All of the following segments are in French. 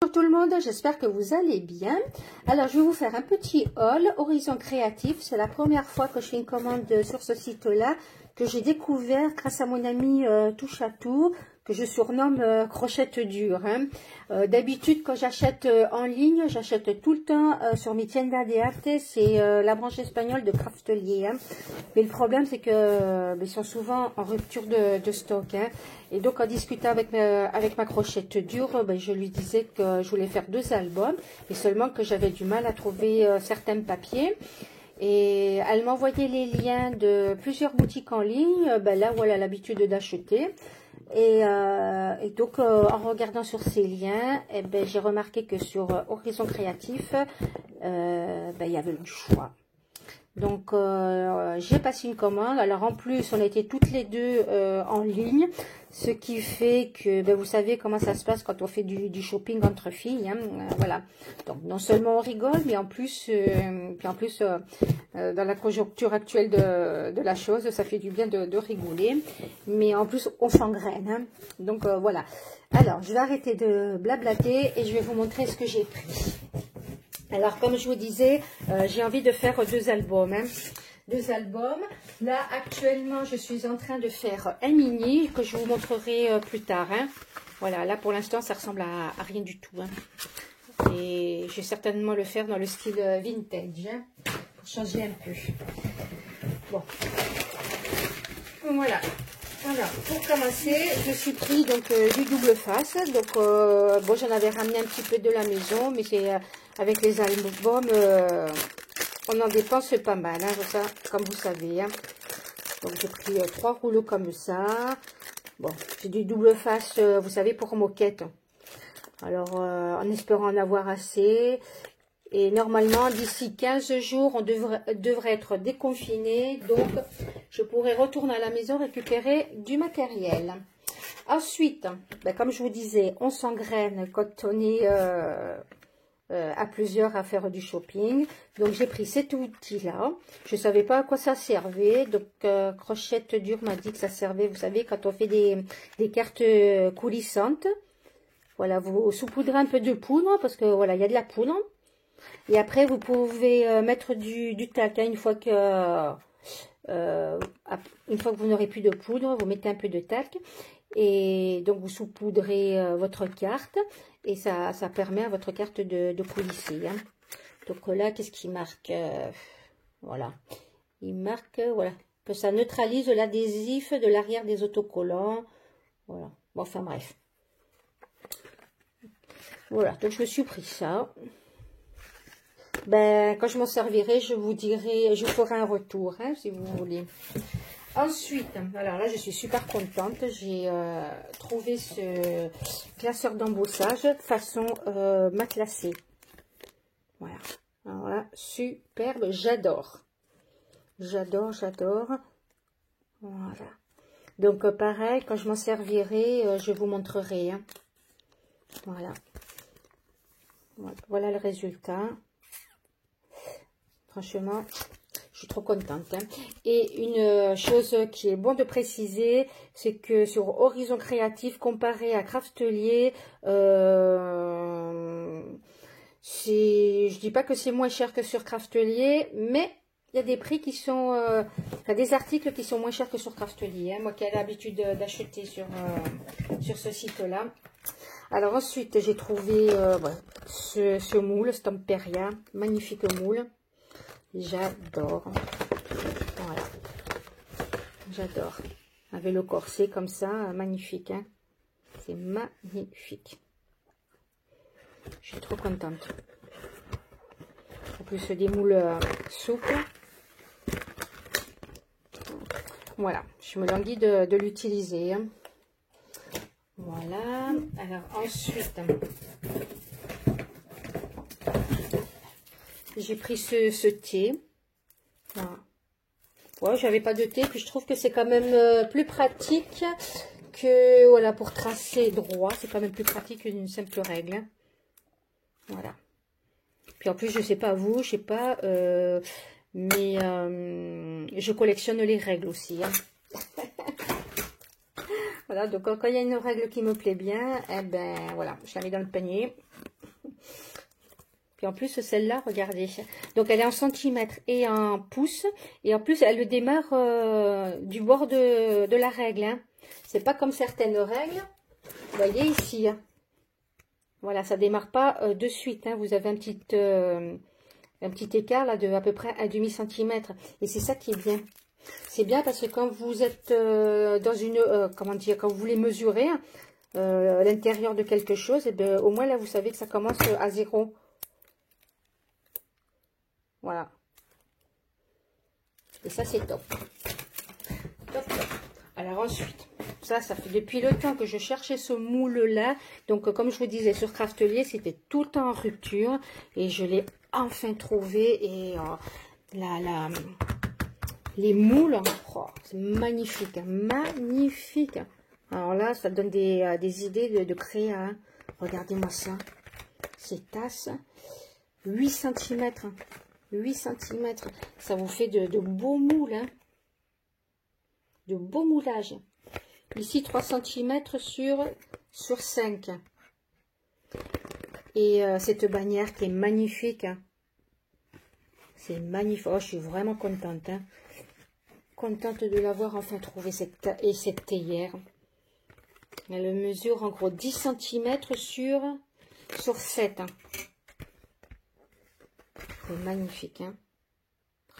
Bonjour tout le monde, j'espère que vous allez bien. Alors je vais vous faire un petit haul Horizon Créatif. C'est la première fois que je fais une commande sur ce site-là, que j'ai découvert grâce à mon ami Touche à Tout, que je surnomme Crochette Dure. D'habitude quand j'achète en ligne, j'achète tout le temps sur mi tienda de arte, c'est la branche espagnole de Craftelier. Mais le problème c'est que ils sont souvent en rupture de stock. Et donc en discutant avec ma Crochette Dure, je lui disais que je voulais faire 2 albums, et seulement que j'avais du mal à trouver certains papiers. Et elle m'envoyait les liens de plusieurs boutiques en ligne, là où elle a l'habitude d'acheter. Et donc en regardant sur ces liens, j'ai remarqué que sur Horizon Créatif, il y avait le choix. Donc j'ai passé une commande. Alors en plus on était toutes les deux en ligne, ce qui fait que vous savez comment ça se passe quand on fait du shopping entre filles, voilà. Donc non seulement on rigole, mais en plus dans la conjoncture actuelle de la chose, ça fait du bien de rigoler, mais en plus on s'engraine, donc voilà. Alors je vais arrêter de blablater et je vais vous montrer ce que j'ai pris. Alors, comme je vous disais, j'ai envie de faire 2 albums. 2 albums. Là, actuellement, je suis en train de faire un mini que je vous montrerai plus tard. Voilà, là, pour l'instant, ça ressemble à rien du tout. Et je vais certainement le faire dans le style vintage, pour changer un peu. Bon. Voilà. Alors, pour commencer, je suis pris donc du double face. Donc, bon, j'en avais ramené un petit peu de la maison, mais c'est avec les albums, on en dépense pas mal, ça, comme vous savez. Donc, j'ai pris 3 rouleaux comme ça. Bon, c'est du double face, vous savez, pour moquette. Alors, en espérant en avoir assez. Et normalement, d'ici 15 jours, on devrait être déconfiné. Donc, je pourrai retourner à la maison récupérer du matériel. Ensuite, comme je vous disais, on s'engraine quand on est à plusieurs à faire du shopping. Donc, j'ai pris cet outil-là. Je ne savais pas à quoi ça servait. Donc, Crochette Dure m'a dit que ça servait, vous savez, quand on fait des cartes coulissantes. Voilà, vous saupoudrez un peu de poudre parce que, voilà, il y a de la poudre. Et après, vous pouvez mettre du talc. Une fois que vous n'aurez plus de poudre, vous mettez un peu de talc. Et donc, vous saupoudrez votre carte. Et ça permet à votre carte de coulisser. Donc là, qu'est-ce qu'il marque? Voilà. Il marque voilà, que ça neutralise l'adhésif de l'arrière des autocollants. Voilà. Bon, enfin bref. Voilà. Donc, je me suis pris ça. Quand je m'en servirai, je vous dirai, je vous ferai un retour, si vous voulez. Ensuite, alors là, je suis super contente. J'ai trouvé ce classeur d'embossage façon matelassé. Voilà. Alors là, superbe, j'adore. J'adore, j'adore. Voilà. Donc, pareil, quand je m'en servirai, je vous montrerai. Voilà. Voilà le résultat. Franchement, je suis trop contente. Et une chose qui est bon de préciser, c'est que sur Horizon Créatif, comparé à Craftelier, je dis pas que c'est moins cher que sur Craftelier, mais il y a des prix qui sont, des articles qui sont moins chers que sur Craftelier. Moi qui ai l'habitude d'acheter sur ce site-là. Alors ensuite, j'ai trouvé ce moule, Stamperia, magnifique moule. J'adore. Voilà. J'adore. Avec le corset comme ça, magnifique. C'est magnifique. Je suis trop contente. En plus, des moules souples. Voilà. Je me languis de l'utiliser. Voilà. Alors ensuite, j'ai pris ce thé. Voilà. Ouais, j'avais pas de thé, puis je trouve que c'est quand même plus pratique que, voilà, pour tracer droit. C'est quand même plus pratique qu'une simple règle. Voilà. Puis en plus, je sais pas vous, je sais pas, mais je collectionne les règles aussi. Voilà, donc quand il y a une règle qui me plaît bien, voilà, je la mets dans le panier. Puis en plus, celle-là, regardez. Donc, elle est en centimètres et en pouces. Et en plus, elle le démarre du bord de la règle. Hein. C'est pas comme certaines règles. Vous voyez ici. Hein. Voilà, ça démarre pas de suite. Hein. Vous avez un petit écart là de à peu près un demi-centimètre. Et c'est ça qui est bien. C'est bien parce que quand vous êtes dans une... comment dire, quand vous voulez mesurer l'intérieur de quelque chose, et bien, au moins là, vous savez que ça commence à 0. Voilà. Et ça, c'est top. Top, top. Alors ensuite, ça fait depuis le temps que je cherchais ce moule-là. Donc, comme je vous disais, sur Craftelier, c'était tout le temps en rupture. Et je l'ai enfin trouvé. Et les moules, oh, c'est magnifique. Hein, magnifique. Alors là, ça donne des idées de créer. Hein. Regardez-moi ça. Ces tasses. 8 cm. 8 cm, ça vous fait de beaux moules, hein. De beaux moulages. Ici, 3 cm sur 5. Et cette bannière qui est magnifique. Hein. C'est magnifique. Oh, je suis vraiment contente. Hein. Contente de l'avoir enfin trouvé, cette théière. Elle mesure en gros 10 cm sur 7. Hein. C'est magnifique, hein.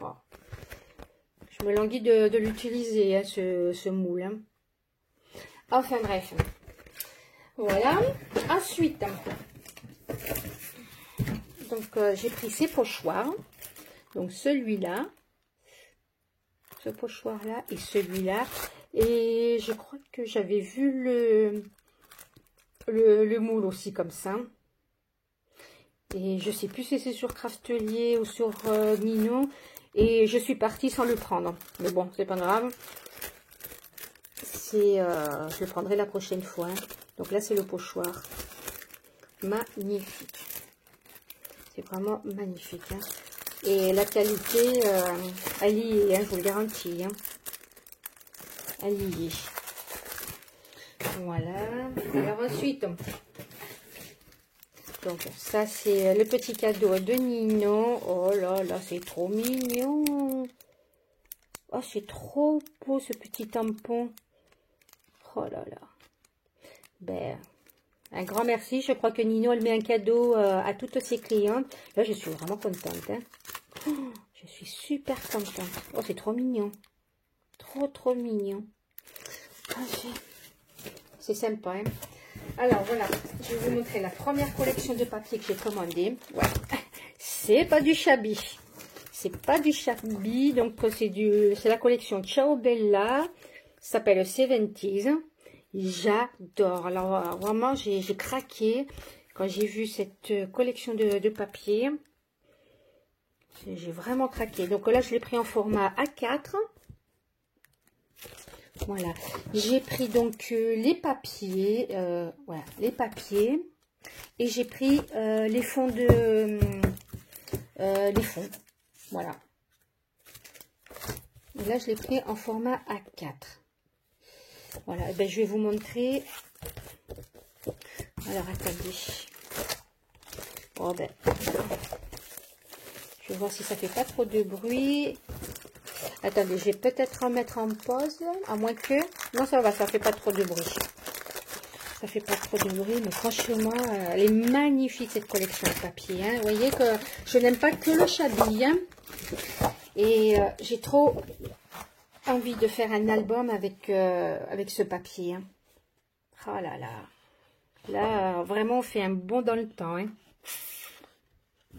Oh. Je me languis de l'utiliser, hein, ce moule. Hein. Enfin bref. Voilà. Ensuite, donc j'ai pris ces pochoirs. Donc celui-là, ce pochoir-là et celui-là. Et je crois que j'avais vu le moule aussi comme ça. Et je sais plus si c'est sur Craftelier ou sur Nino. Et je suis partie sans le prendre. Mais bon, c'est pas grave. Je le prendrai la prochaine fois. Hein. Donc là, c'est le pochoir. Magnifique. C'est vraiment magnifique. Hein. Et la qualité, elle y est, hein, je vous le garantis. Hein. Elle y est. Voilà. Alors ensuite... Donc ça c'est le petit cadeau de Nino. Oh là là, c'est trop mignon. Oh, c'est trop beau ce petit tampon. Oh là là. Ben, un grand merci. Je crois que Nino, elle met un cadeau à toutes ses clientes. Là, je suis vraiment contente. Hein. Oh, je suis super contente. Oh, c'est trop mignon. Trop mignon. Oh, c'est sympa, hein. Alors voilà, je vais vous montrer la première collection de papier que j'ai commandé. Ouais. C'est pas du shabby. C'est pas du shabby, donc c'est la collection Ciao Bella. Ça s'appelle 70s. J'adore. Alors vraiment, j'ai craqué quand j'ai vu cette collection de papier. J'ai vraiment craqué. Donc là, je l'ai pris en format A4. Voilà, j'ai pris donc les papiers, voilà, les papiers, et j'ai pris les fonds les fonds, voilà. Et là, je l'ai pris en format A4. Voilà, ben, je vais vous montrer. Alors, attendez. Oh, ben, je vais voir si ça fait pas trop de bruit. Attendez, je vais peut-être en mettre en pause, à moins que... Non, ça va, ça fait pas trop de bruit. Ça fait pas trop de bruit, mais franchement, elle est magnifique, cette collection de papier. Hein. Vous voyez que je n'aime pas que le shabby. Hein. Et j'ai trop envie de faire un album avec ce papier. Hein. Oh là là. Là, vraiment, on fait un bond dans le temps. Hein.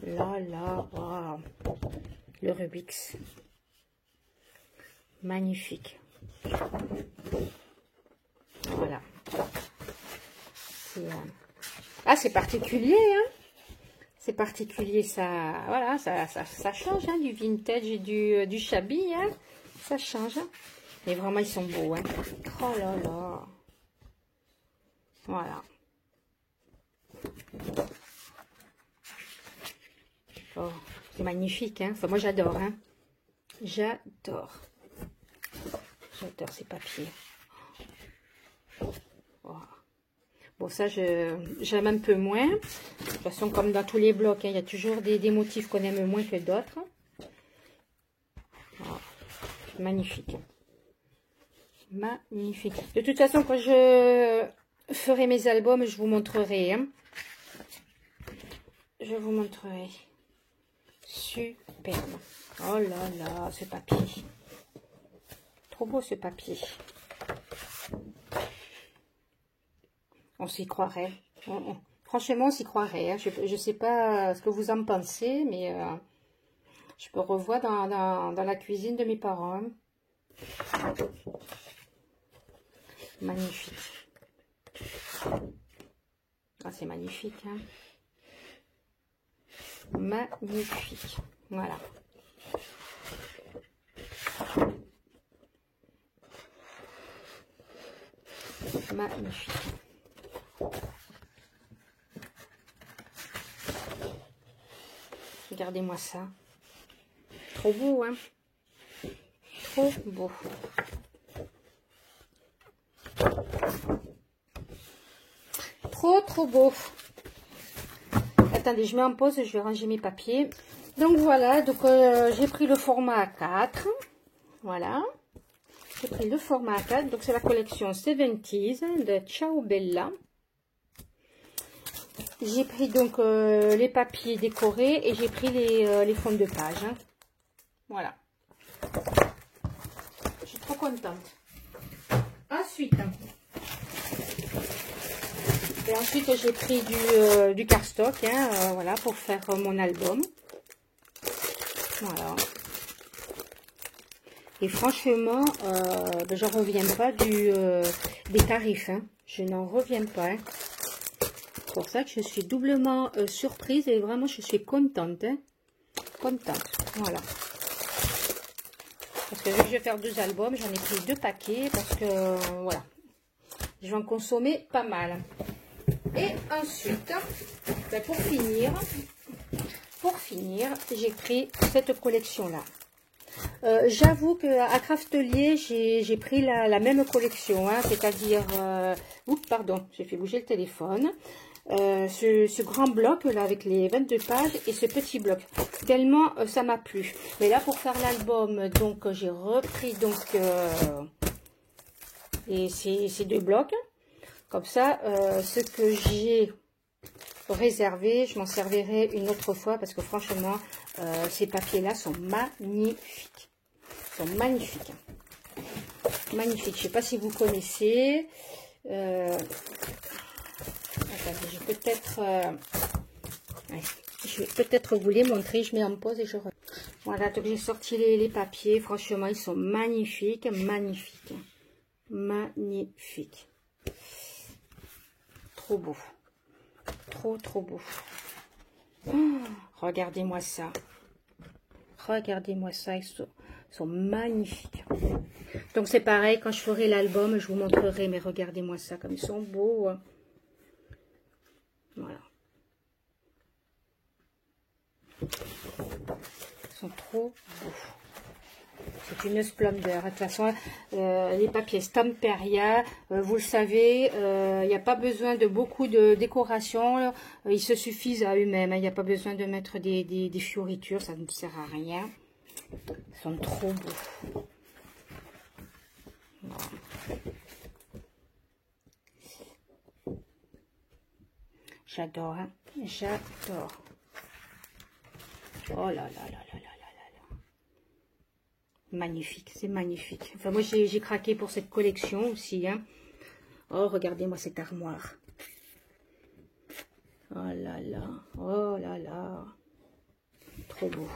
Là, wow. Le Rubik's. Magnifique. Voilà. Ah, c'est particulier, hein. C'est particulier, ça. Voilà, ça change, hein, du vintage et du shabby, hein. Ça change. Hein. Mais vraiment, ils sont beaux, hein. Oh là là. Voilà. Oh, c'est magnifique, hein. Enfin, moi, j'adore, hein. J'adore. J'adore ces papiers. Oh. Bon, ça, j'aime un peu moins. De toute façon, comme dans tous les blocs, hein, il y a toujours des motifs qu'on aime moins que d'autres. Voilà. Magnifique. Magnifique. De toute façon, quand je ferai mes albums, je vous montrerai. Hein. Je vous montrerai. Superbe. Oh là là, ce papier. Trop beau ce papier. On s'y croirait. Franchement, on s'y croirait. Hein. Je ne sais pas ce que vous en pensez, mais je me revois dans la cuisine de mes parents. Magnifique. Ah, c'est magnifique. Hein. Magnifique. Voilà. Magnifique. Regardez-moi ça. Trop beau, hein? Trop beau. Trop beau. Attendez, je mets en pause, je vais ranger mes papiers. Donc voilà, donc j'ai pris le format A4. Voilà. J'ai pris le format A4. Donc c'est la collection 70s de Ciao Bella. J'ai pris donc les papiers décorés et j'ai pris les fonds de page. Hein. Voilà. Je suis trop contente. Ensuite, j'ai pris du cardstock, hein, voilà, pour faire mon album. Voilà. Et franchement, j'en reviens pas des tarifs. Hein. Je n'en reviens pas. Hein. C'est pour ça que je suis doublement surprise et vraiment je suis contente. Hein. Contente. Voilà. Parce que je vais faire 2 albums, j'en ai pris 2 paquets parce que voilà. Je vais en consommer pas mal. Et ensuite, ben pour finir, j'ai pris cette collection-là. J'avoue qu'à Craftelier, j'ai pris la même collection, hein, c'est-à-dire... oups, pardon, j'ai fait bouger le téléphone. Ce grand bloc là avec les 22 pages et ce petit bloc. Tellement ça m'a plu. Mais là, pour faire l'album, donc j'ai repris donc ces 2 blocs. Comme ça, ce que j'ai réservé, je m'en servirai une autre fois parce que franchement, ces papiers-là sont magnifiques. Ils sont magnifiques. Magnifiques. Je ne sais pas si vous connaissez. Attendez, je vais peut-être vous les montrer. Je mets en pause et je reviens. Voilà, donc j'ai sorti les papiers. Franchement, ils sont magnifiques. Magnifiques. Magnifiques. Trop beau. Trop beau. Oh, regardez-moi ça. Regardez-moi ça. Ils sont magnifiques. Donc c'est pareil, quand je ferai l'album, je vous montrerai. Mais regardez-moi ça, comme ils sont beaux. Voilà. Ils sont trop beaux. C'est une splendeur. De toute façon, les papiers Stamperia, vous le savez, il n'y a pas besoin de beaucoup de décoration. Ils se suffisent à eux-mêmes. Il n'y a pas besoin de mettre des fioritures. Ça ne sert à rien. Ils sont trop beaux. Voilà. J'adore. Hein, j'adore. Oh là là là là là. Magnifique, c'est magnifique. Enfin, moi, j'ai craqué pour cette collection aussi. Hein. Oh, regardez-moi cette armoire. Oh là là, oh là là. Trop beau.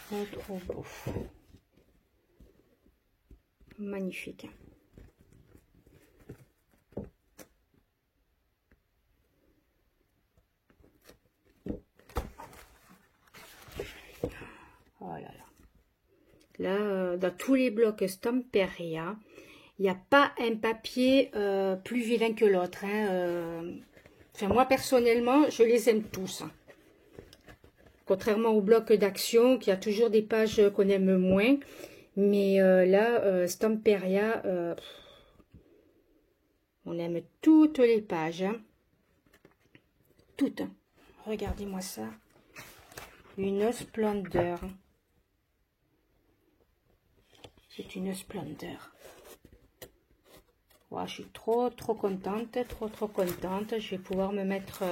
Trop beau. Magnifique. Oh là là. Là, dans tous les blocs Stamperia, il n'y a pas un papier plus vilain que l'autre. Hein. Enfin, moi, personnellement, je les aime tous. Hein. Contrairement au bloc d'action, qui a toujours des pages qu'on aime moins. Mais là, Stamperia, On aime toutes les pages. Hein. Toutes. Regardez-moi ça. Une splendeur. C'est une splendeur. Wow, je suis trop contente. Trop contente. Je vais pouvoir me mettre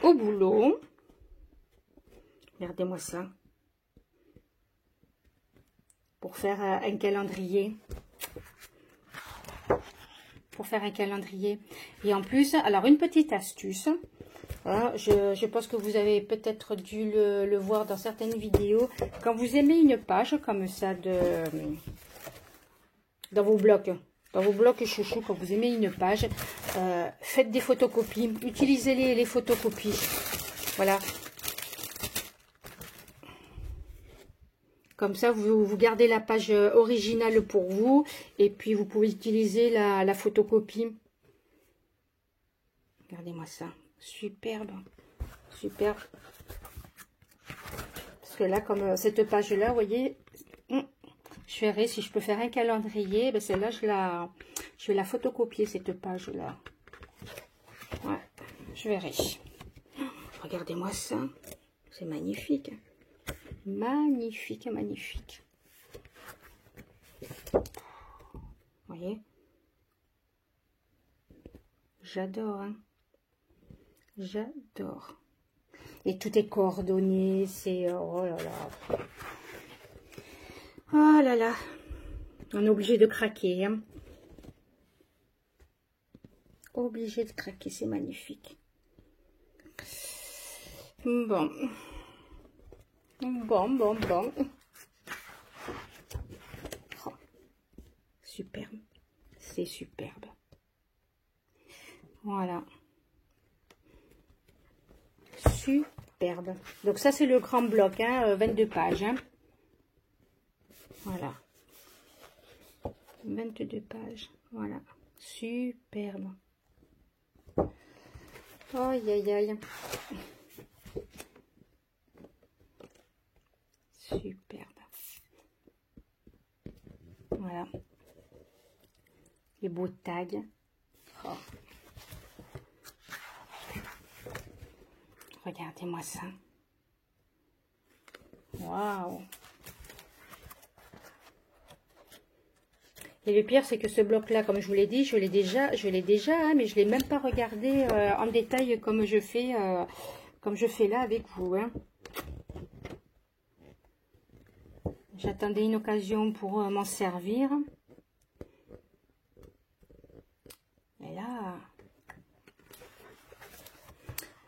au boulot. Regardez-moi ça. Pour faire un calendrier. Et en plus, alors une petite astuce. Hein, je pense que vous avez peut-être dû le voir dans certaines vidéos. Quand vous aimez une page comme ça dans vos blocs chouchou, quand vous aimez une page, faites des photocopies. Utilisez les photocopies. Voilà. Comme ça, vous gardez la page originale pour vous. Et puis, vous pouvez utiliser la photocopie. Regardez-moi ça. Superbe. Superbe. Parce que là, comme cette page-là, vous voyez, je verrai si je peux faire un calendrier. Ben celle-là, je vais la photocopier, cette page-là. Ouais, je verrai. Regardez-moi ça. C'est magnifique. Magnifique, magnifique. Vous voyez? J'adore, hein. J'adore. Et tout est coordonné, c'est... Oh là là. Oh là là. On est obligé de craquer, hein. Obligé de craquer, c'est magnifique. Bon. Bon. Oh, superbe. C'est superbe. Voilà. Superbe. Donc ça, c'est le grand bloc, hein, 22 pages. Hein. Voilà. 22 pages. Voilà. Superbe. Aïe, aïe, aïe. Superbe. Voilà. Les beaux tags. Oh. Regardez-moi ça. Waouh. Et le pire, c'est que ce bloc-là, comme je vous l'ai dit, je l'ai déjà, hein, mais je l'ai même pas regardé en détail comme je fais là avec vous. Hein. J'attendais une occasion pour m'en servir. Et là,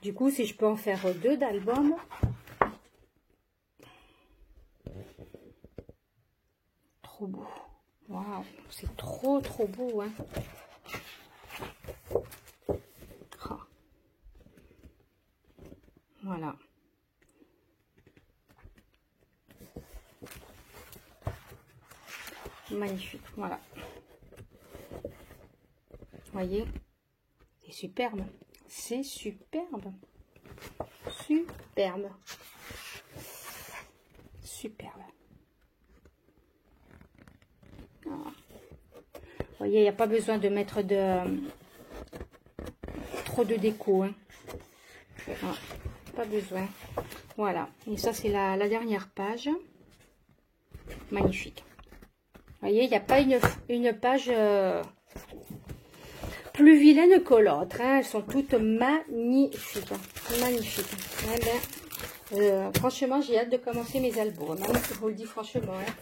du coup, si je peux en faire 2 d'albums, trop beau. Waouh, c'est trop beau, hein. Oh. Voilà. Magnifique, voilà. Voyez, c'est superbe. C'est superbe. Superbe. Superbe. Voilà. Vous voyez, il n'y a pas besoin de mettre trop de déco. Hein. Voilà. Pas besoin. Voilà. Et ça, c'est la dernière page. Magnifique. Vous voyez, il n'y a pas une page plus vilaine que l'autre. Hein. Elles sont toutes magnifiques. Magnifiques. Eh ben, franchement, j'ai hâte de commencer mes albums. Hein. Je vous le dis franchement. Hein.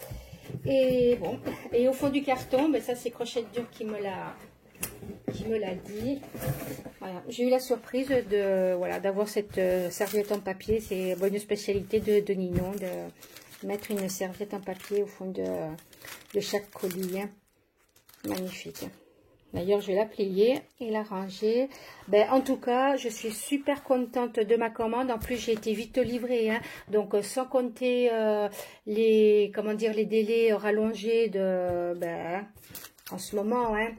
Et bon, et au fond du carton, ben ça c'est Crochette Dure qui me l'a dit. Voilà, j'ai eu la surprise d'avoir cette serviette en papier. C'est une spécialité de Ninon de mettre une serviette en papier au fond de chaque colis. Hein. Magnifique. D'ailleurs, je vais la plier et la ranger. Ben, en tout cas, je suis super contente de ma commande. En plus, j'ai été vite livrée. Hein. Donc, sans compter les délais rallongés en ce moment. Hein,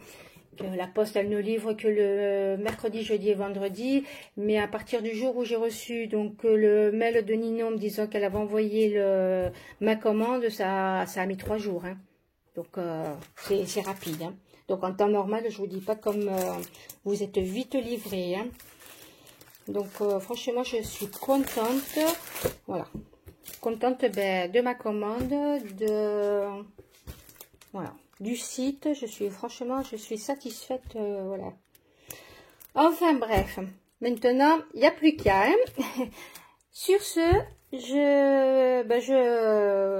que la poste, elle ne livre que le mercredi, jeudi et vendredi. Mais à partir du jour où j'ai reçu donc le mail de Ninon me disant qu'elle avait envoyé ma commande, ça a mis 3 jours. Hein. Donc, c'est rapide. Hein. Donc en temps normal, je vous dis pas comme vous êtes vite livré. Hein. Donc franchement, je suis contente. Voilà. Contente de ma commande, voilà, du site. Franchement, je suis satisfaite. Voilà. Enfin bref. Maintenant, il n'y a plus qu'à. Hein. Sur ce, je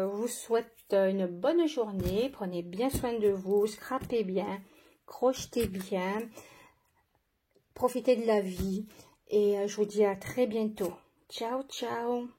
vous souhaite une bonne journée. Prenez bien soin de vous, scrapez bien, crochetez bien, profitez de la vie. Et je vous dis à très bientôt. Ciao, ciao.